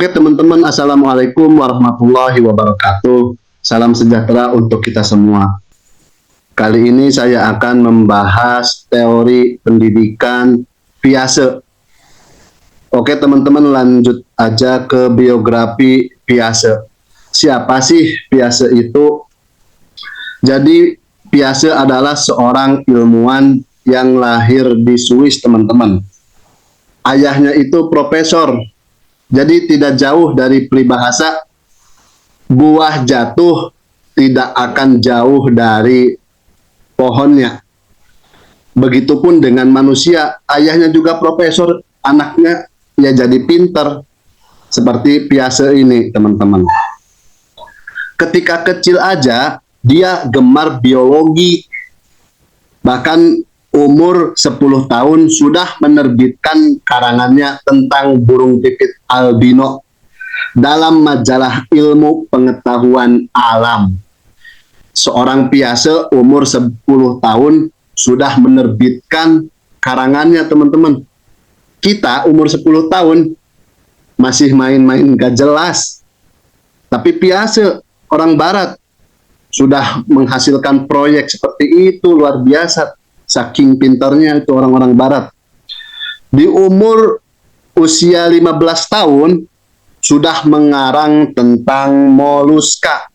Oke teman-teman, Assalamualaikum warahmatullahi wabarakatuh. Salam sejahtera untuk kita semua. Kali ini saya akan membahas teori pendidikan Piaget. Oke teman-teman, lanjut aja ke biografi Piaget. Siapa sih Piaget itu? Jadi Piaget adalah seorang ilmuwan yang lahir di Swiss teman-teman. Ayahnya itu profesor. Jadi tidak jauh dari peribahasa, buah jatuh tidak akan jauh dari pohonnya. Begitupun dengan manusia, ayahnya juga profesor, anaknya ya jadi pinter. Seperti Piaget ini teman-teman. Ketika kecil aja, dia gemar biologi. Bahkan umur 10 tahun sudah menerbitkan karangannya tentang burung pipit albino dalam majalah Ilmu Pengetahuan Alam. Seorang Piaget umur 10 tahun sudah menerbitkan karangannya teman-teman. Kita umur 10 tahun masih main-main gak jelas. Tapi Piaget, orang barat, sudah menghasilkan proyek seperti itu, luar biasa. Saking pintarnya itu orang-orang barat. Di umur usia 15 tahun, sudah mengarang tentang moluska.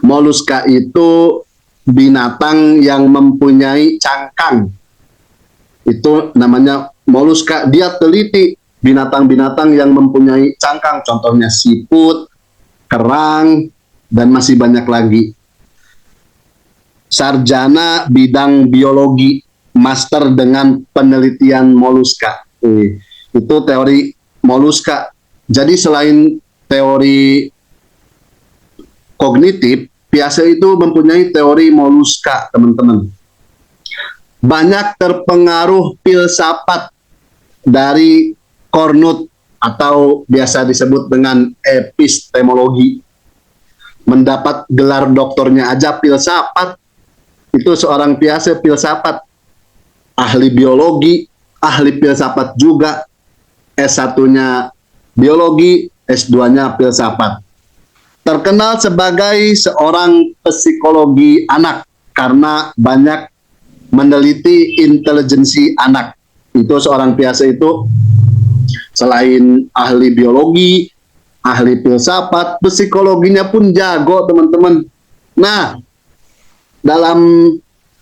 Moluska itu binatang yang mempunyai cangkang. Itu namanya moluska. Dia teliti binatang-binatang yang mempunyai cangkang. Contohnya siput, kerang, dan masih banyak lagi. Sarjana bidang biologi, master dengan penelitian moluska. Itu teori moluska. Jadi selain teori kognitif, Piaget itu mempunyai teori moluska, teman-teman. Banyak terpengaruh filsafat dari Cornut atau biasa disebut dengan epistemologi. Mendapat gelar doktornya aja filsafat. Itu seorang Piaget filsafat, ahli biologi, ahli filsafat juga, S1-nya biologi, S2-nya filsafat. Terkenal sebagai seorang psikologi anak karena banyak meneliti intelijensi anak. Itu seorang Piaget itu selain ahli biologi, ahli filsafat, psikologinya pun jago teman-teman. Nah, dalam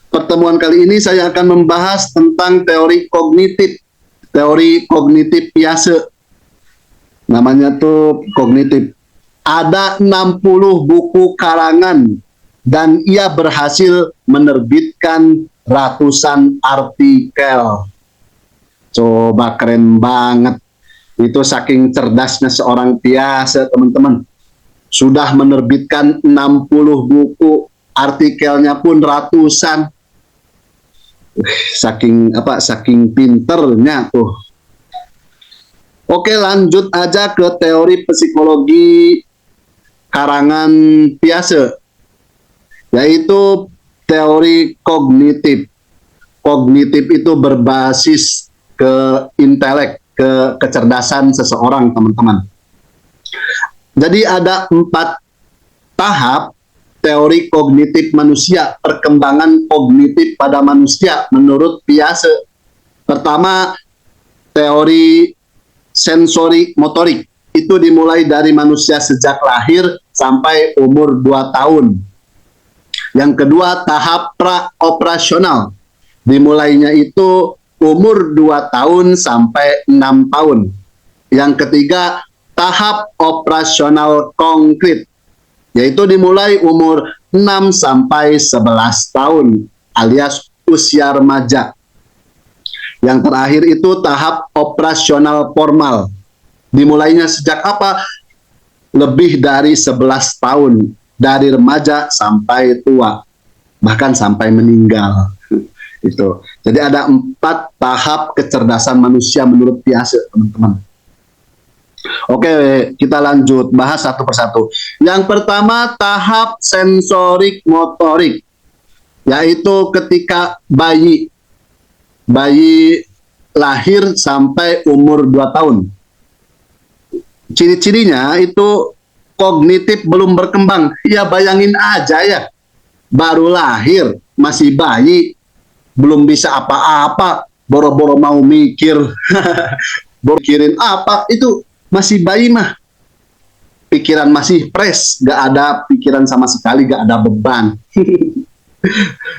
pertemuan kali ini saya akan membahas tentang teori kognitif Piaget. Namanya tuh kognitif. Ada 60 buku karangan dan ia berhasil menerbitkan ratusan artikel. Coba, keren banget. Itu saking cerdasnya seorang Piaget, teman-teman. Sudah menerbitkan 60 buku, artikelnya pun ratusan. Saking pinternya tuh. Oke, lanjut aja ke teori psikologi karangan Piaget, yaitu teori kognitif. Kognitif itu berbasis ke intelek, ke kecerdasan seseorang, teman-teman. Jadi ada 4 tahap teori kognitif manusia, perkembangan kognitif pada manusia menurut Piaget. Pertama, teori sensori motorik. Itu dimulai dari manusia sejak lahir sampai umur 2 tahun. Yang kedua, tahap praoperasional. Dimulainya itu umur 2 tahun sampai 6 tahun. Yang ketiga, tahap operasional konkret, yaitu dimulai umur 6 sampai 11 tahun alias usia remaja. Yang terakhir itu tahap operasional formal. Dimulainya sejak apa? Lebih dari 11 tahun, dari remaja sampai tua, bahkan sampai meninggal. Itu. Jadi ada 4 tahap kecerdasan manusia menurut Piaget, teman-teman. Oke, kita lanjut bahas satu persatu. Yang pertama, tahap sensorik motorik, yaitu ketika bayi lahir sampai umur 2 tahun. Ciri-cirinya itu kognitif belum berkembang. Ya bayangin aja ya, baru lahir, masih bayi, belum bisa apa-apa, boro-boro mau mikir, mikirin apa, itu masih bayi mah. Pikiran masih fresh, gak ada pikiran sama sekali, gak ada beban.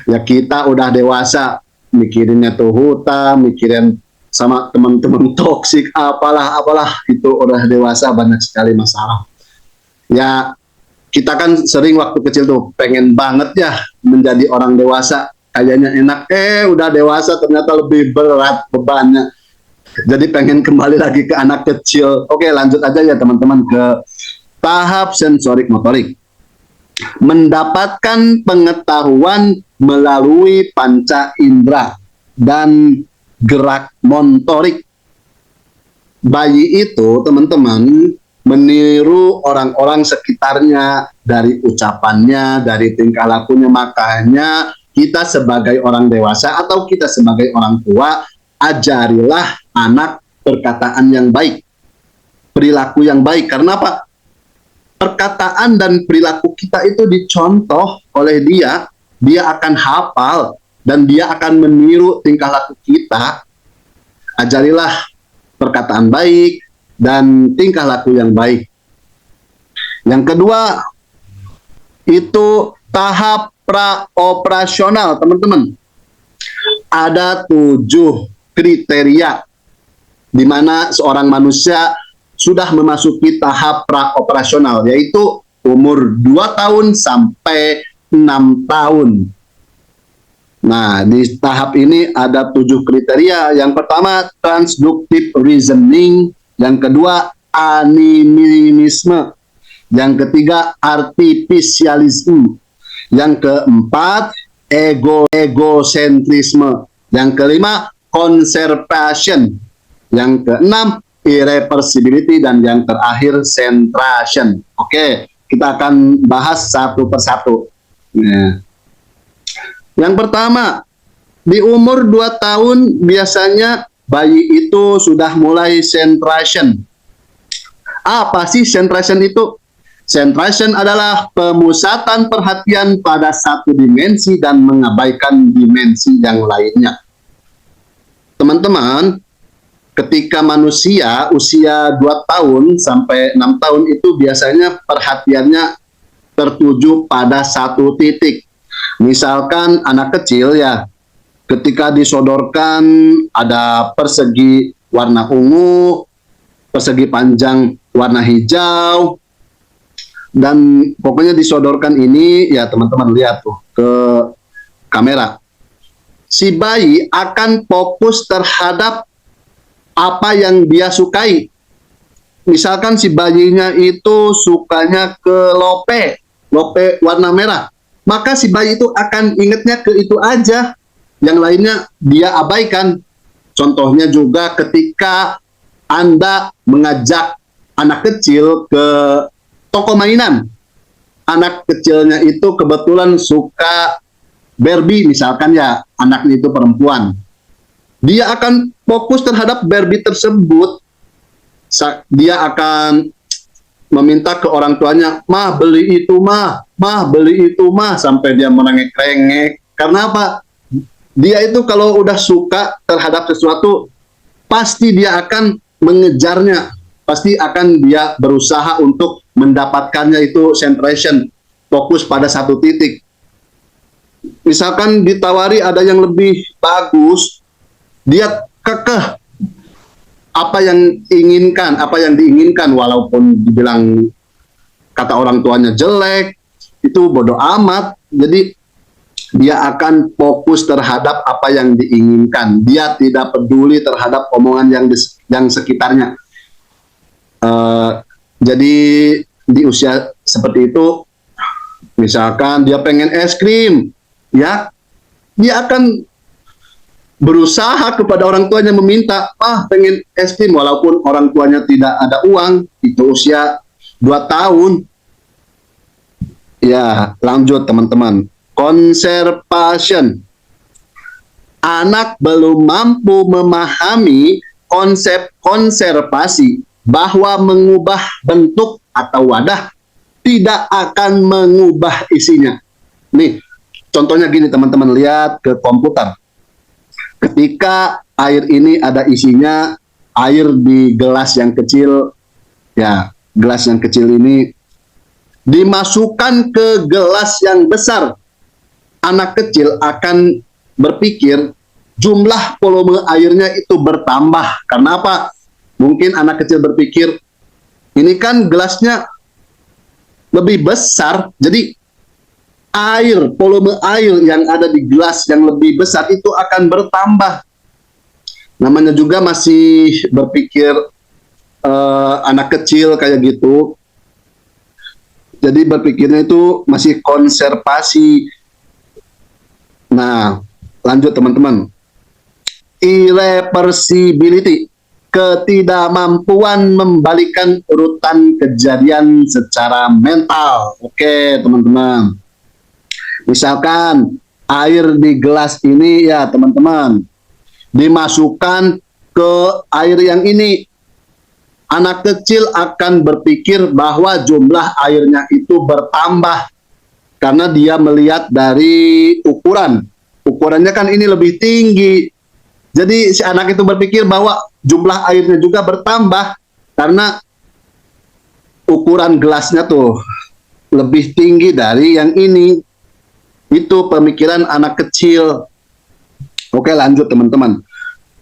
Ya kita udah dewasa, mikirinnya tuh hutang, mikirin sama teman-teman toksik, apalah, itu udah dewasa banyak sekali masalah. Ya kita kan sering waktu kecil tuh pengen banget ya menjadi orang dewasa, kayaknya enak, udah dewasa ternyata lebih berat bebannya, jadi pengen kembali lagi ke anak kecil. Oke, lanjut aja ya teman-teman ke tahap sensorik motorik. Mendapatkan pengetahuan melalui panca indera dan gerak motorik. Bayi itu teman-teman meniru orang-orang sekitarnya dari ucapannya, dari tingkah lakunya. Makanya kita sebagai orang dewasa atau kita sebagai orang tua, ajarilah anak perkataan yang baik, perilaku yang baik. Karena apa? Perkataan dan perilaku kita itu dicontoh oleh dia, dia akan hafal dan dia akan meniru tingkah laku kita. Ajarilah perkataan baik dan tingkah laku yang baik. Yang kedua, itu tahap praoperasional, teman-teman. Ada 7 kriteria di mana seorang manusia sudah memasuki tahap praoperasional, yaitu umur 2 tahun sampai 6 tahun. Nah, di tahap ini ada 7 kriteria. Yang pertama, transductive reasoning. Yang kedua, animisme. Yang ketiga, artificialisme. Yang keempat, egosentrisme. Yang kelima, conservation. Yang keenam, irreversibility, dan yang terakhir centration. Oke, kita akan bahas satu persatu. Nah, yang pertama, di umur 2 tahun biasanya bayi itu sudah mulai centration. Apa sih centration itu? Centration adalah pemusatan perhatian pada satu dimensi dan mengabaikan dimensi yang lainnya. Teman-teman, ketika manusia usia 2 tahun sampai 6 tahun itu biasanya perhatiannya tertuju pada satu titik. Misalkan anak kecil ya, ketika disodorkan ada persegi warna ungu, persegi panjang warna hijau, dan pokoknya disodorkan ini ya teman-teman lihat tuh ke kamera. Si bayi akan fokus terhadap apa yang dia sukai. Misalkan si bayinya itu sukanya ke lope warna merah, maka si bayi itu akan ingatnya ke itu aja, yang lainnya dia abaikan. Contohnya juga ketika Anda mengajak anak kecil ke toko mainan, anak kecilnya itu kebetulan suka Barbie misalkan ya, anaknya itu perempuan, dia akan fokus terhadap Barbie tersebut. Dia akan meminta ke orang tuanya, mah beli itu mah beli itu mah, sampai dia merengek-rengek. Karena apa? Dia itu kalau udah suka terhadap sesuatu, pasti dia akan mengejarnya, pasti akan dia berusaha untuk mendapatkannya, itu centration, fokus pada satu titik. Misalkan ditawari ada yang lebih bagus, dia kekeh apa yang diinginkan, walaupun dibilang kata orang tuanya jelek, itu bodoh amat. Jadi dia akan fokus terhadap apa yang diinginkan. Dia tidak peduli terhadap omongan yang sekitarnya. Jadi di usia seperti itu, misalkan dia pengen es krim, ya, dia akan berusaha kepada orang tuanya meminta, pengen es krim, walaupun orang tuanya tidak ada uang. Itu usia 2 tahun. Ya, lanjut teman-teman. Conservation. Anak belum mampu memahami konsep konservasi bahwa mengubah bentuk atau wadah tidak akan mengubah isinya. Nih, contohnya gini teman-teman, lihat ke komputer. Ketika air ini ada isinya, air di gelas yang kecil, ya gelas yang kecil ini dimasukkan ke gelas yang besar, anak kecil akan berpikir jumlah volume airnya itu bertambah. Karena apa? Mungkin anak kecil berpikir, ini kan gelasnya lebih besar, jadi volume air yang ada di gelas yang lebih besar itu akan bertambah. Namanya juga masih berpikir anak kecil kayak gitu. Jadi berpikirnya itu masih konservasi. Nah, lanjut teman-teman. Irreversibility, ketidakmampuan membalikan urutan kejadian secara mental. Oke, teman-teman. Misalkan air di gelas ini ya, teman-teman, dimasukkan ke air yang ini. Anak kecil akan berpikir bahwa jumlah airnya itu bertambah karena dia melihat dari ukuran. Ukurannya kan ini lebih tinggi. Jadi si anak itu berpikir bahwa jumlah airnya juga bertambah karena ukuran gelasnya tuh lebih tinggi dari yang ini. Itu pemikiran anak kecil. Oke, lanjut teman-teman.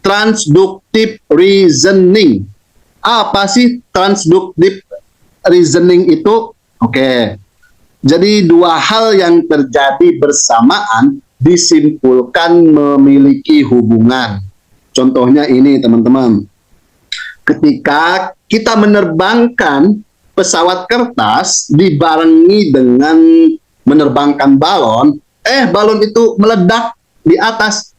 Transductive reasoning. Apa sih transductive reasoning itu? Oke. Jadi dua hal yang terjadi bersamaan disimpulkan memiliki hubungan. Contohnya ini teman-teman. Ketika kita menerbangkan pesawat kertas dibarengi dengan menerbangkan balon, balon itu meledak di atas.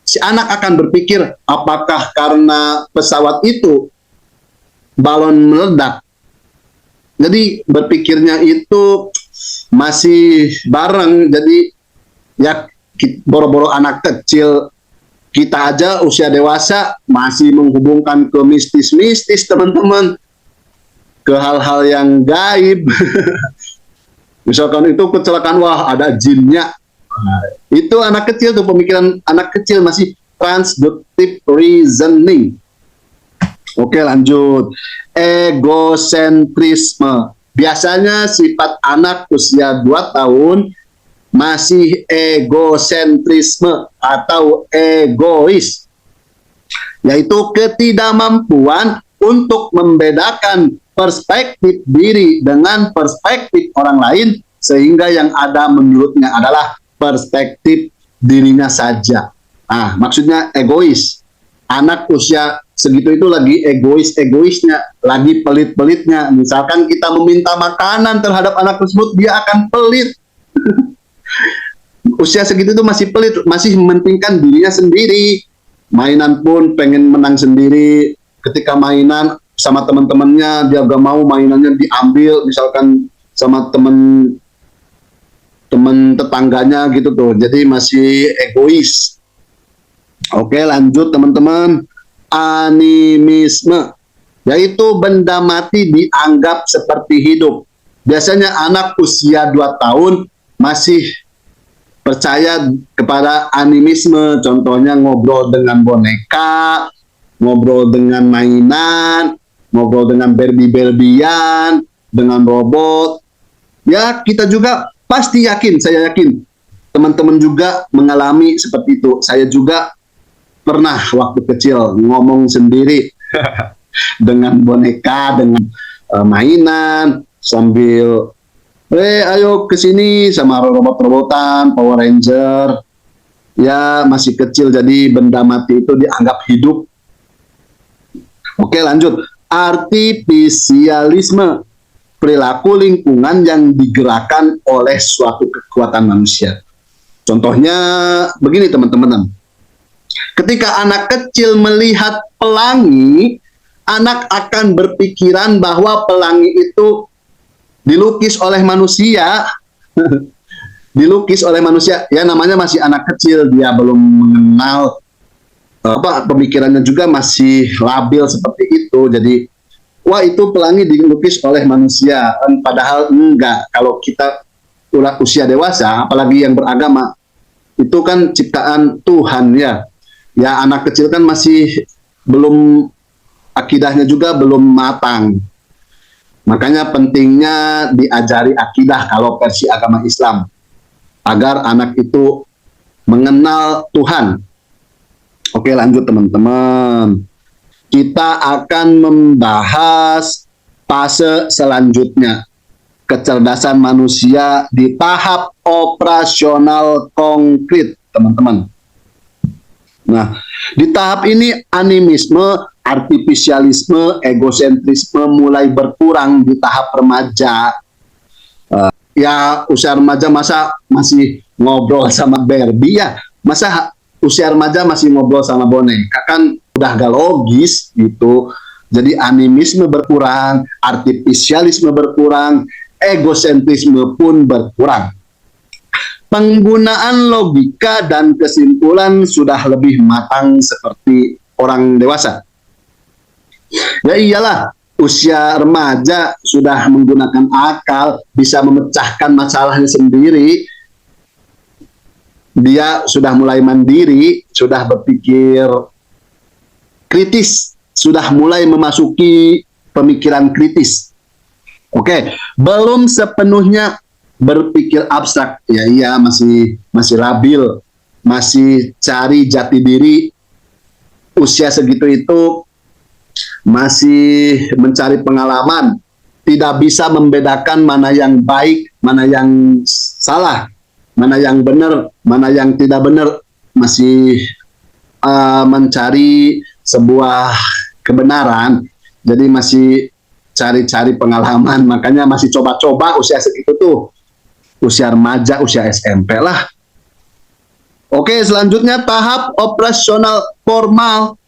Si anak akan berpikir, apakah karena pesawat itu balon meledak? Jadi berpikirnya itu masih bareng. Jadi ya boro-boro anak kecil, kita aja usia dewasa masih menghubungkan ke mistis-mistis teman-teman, ke hal-hal yang gaib. Misalkan itu kecelakaan, wah ada jinnya. Nah, itu anak kecil tuh, pemikiran anak kecil masih transductive reasoning. Oke, lanjut. Egosentrisme. Biasanya sifat anak usia 2 tahun masih egosentrisme atau egois, yaitu ketidakmampuan untuk membedakan perspektif diri dengan perspektif orang lain, sehingga yang ada menurutnya adalah perspektif dirinya saja. Nah, maksudnya egois. Anak usia segitu itu lagi egois-egoisnya, lagi pelit-pelitnya. Misalkan kita meminta makanan terhadap anak tersebut, dia akan pelit. Usia segitu itu masih pelit, masih mementingkan dirinya sendiri. Mainan pun pengen menang sendiri. Ketika mainan sama teman-temannya, dia gak mau mainannya diambil, misalkan sama teman tetangganya gitu tuh. Jadi masih egois. Oke, lanjut teman-teman. Animisme, yaitu benda mati dianggap seperti hidup. Biasanya anak usia 2 tahun masih percaya kepada animisme. Contohnya ngobrol dengan boneka, ngobrol dengan mainan, ngobrol dengan Barbie-Barbian, dengan robot. Ya, kita juga pasti yakin, saya yakin teman-teman juga mengalami seperti itu. Saya juga pernah waktu kecil ngomong sendiri dengan boneka, dengan mainan, sambil ayo kesini sama robot-robotan, Power Ranger. Ya, masih kecil, jadi benda mati itu dianggap hidup. Oke, lanjut. Artifisialisme, perilaku lingkungan yang digerakkan oleh suatu kekuatan manusia. Contohnya begini teman-teman. Ketika anak kecil melihat pelangi, anak akan berpikiran bahwa pelangi itu dilukis oleh manusia. Dilukis oleh manusia. Ya, namanya masih anak kecil, dia belum mengenal pemikirannya juga masih labil seperti itu. Jadi wah itu pelangi dilukis oleh manusia, padahal enggak. Kalau kita usia dewasa, apalagi yang beragama, itu kan ciptaan Tuhan ya. Ya anak kecil kan masih belum, akidahnya juga belum matang. Makanya pentingnya diajari akidah kalau versi agama Islam, agar anak itu mengenal Tuhan. Oke, lanjut teman-teman. Kita akan membahas fase selanjutnya, kecerdasan manusia di tahap operasional konkret, teman-teman. Nah, di tahap ini animisme, artifisialisme, egosentrisme mulai berkurang di tahap remaja. Ya, usia remaja masa masih ngobrol sama Barbie ya? Masa usia remaja masih ngobrol sama boneka? Kan udah gak logis gitu. Jadi animisme berkurang, artifisialisme berkurang, egosentrisme pun berkurang. Penggunaan logika dan kesimpulan sudah lebih matang seperti orang dewasa. Ya iyalah, usia remaja sudah menggunakan akal, bisa memecahkan masalahnya sendiri. Dia sudah mulai mandiri, sudah berpikir kritis, sudah mulai memasuki pemikiran kritis. Oke, belum sepenuhnya berpikir abstrak. Ya iya, masih labil, masih cari jati diri. Usia segitu itu masih mencari pengalaman, tidak bisa membedakan mana yang baik, mana yang salah, mana yang benar, mana yang tidak benar. Masih mencari sebuah kebenaran, jadi masih cari-cari pengalaman, makanya masih coba-coba usia segitu tuh, usia remaja, usia SMP lah. Oke, selanjutnya tahap operasional formal,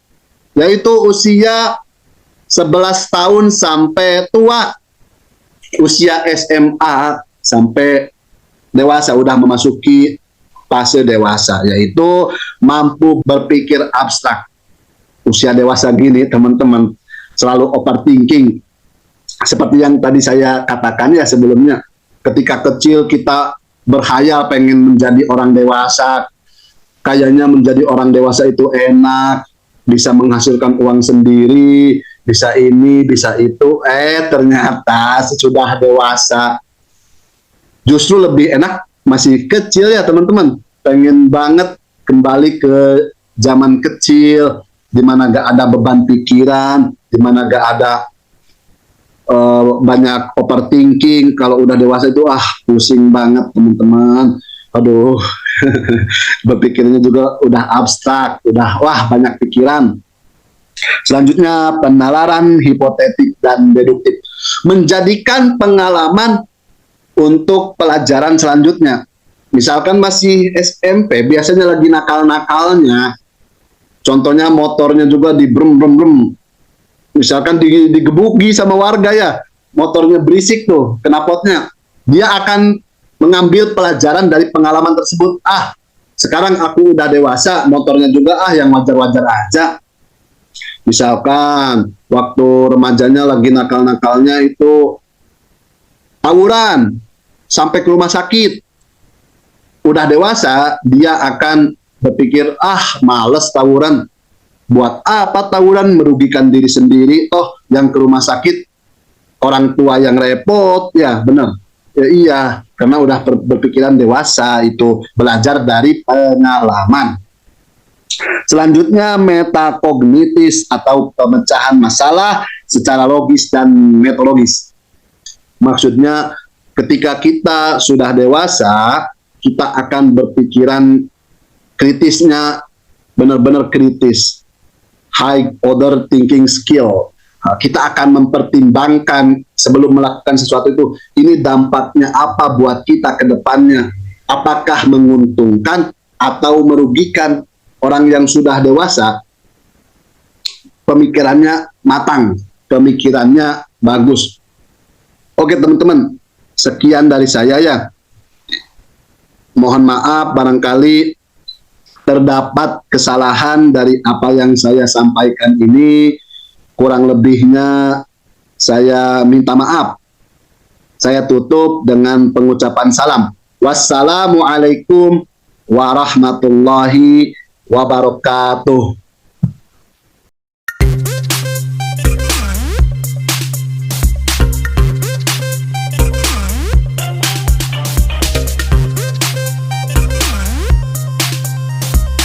yaitu usia 11 tahun sampai tua, usia SMA sampai dewasa, udah memasuki fase dewasa, yaitu mampu berpikir abstrak. Usia dewasa gini teman-teman selalu overthinking, seperti yang tadi saya katakan ya sebelumnya. Ketika kecil kita berhayal pengen menjadi orang dewasa, kayaknya menjadi orang dewasa itu enak, bisa menghasilkan uang sendiri, bisa ini, bisa itu. Ternyata sesudah dewasa justru lebih enak masih kecil ya teman-teman. Pengen banget kembali ke zaman kecil, di mana gak ada beban pikiran, di mana gak ada banyak overthinking. Kalau udah dewasa itu pusing banget teman-teman. Aduh, berpikirnya juga udah abstrak, udah banyak pikiran. Selanjutnya penalaran hipotetik dan deduktif, menjadikan pengalaman untuk pelajaran selanjutnya. Misalkan masih SMP, biasanya lagi nakal-nakalnya. Contohnya motornya juga di brem. Misalkan digebuki sama warga ya, motornya berisik tuh, knalpotnya. Dia akan mengambil pelajaran dari pengalaman tersebut. Sekarang aku udah dewasa, motornya juga yang wajar-wajar aja. Misalkan waktu remajanya lagi nakal-nakalnya itu tawuran, sampai ke rumah sakit. Udah dewasa, dia akan berpikir, males tawuran. Buat apa tawuran, merugikan diri sendiri, toh yang ke rumah sakit orang tua yang repot. Ya benar, ya, iya, karena udah berpikiran dewasa, itu belajar dari pengalaman. Selanjutnya metakognitis atau pemecahan masalah secara logis dan metodologis. Maksudnya ketika kita sudah dewasa, kita akan berpikiran kritisnya benar-benar kritis, high order thinking skill. Kita akan mempertimbangkan sebelum melakukan sesuatu itu, ini dampaknya apa buat kita ke depannya, apakah menguntungkan atau merugikan. Orang yang sudah dewasa, pemikirannya matang, pemikirannya bagus. Oke teman-teman, sekian dari saya ya. Mohon maaf barangkali terdapat kesalahan dari apa yang saya sampaikan ini. Kurang lebihnya saya minta maaf. Saya tutup dengan pengucapan salam. Wassalamualaikum warahmatullahi wabarakatuh.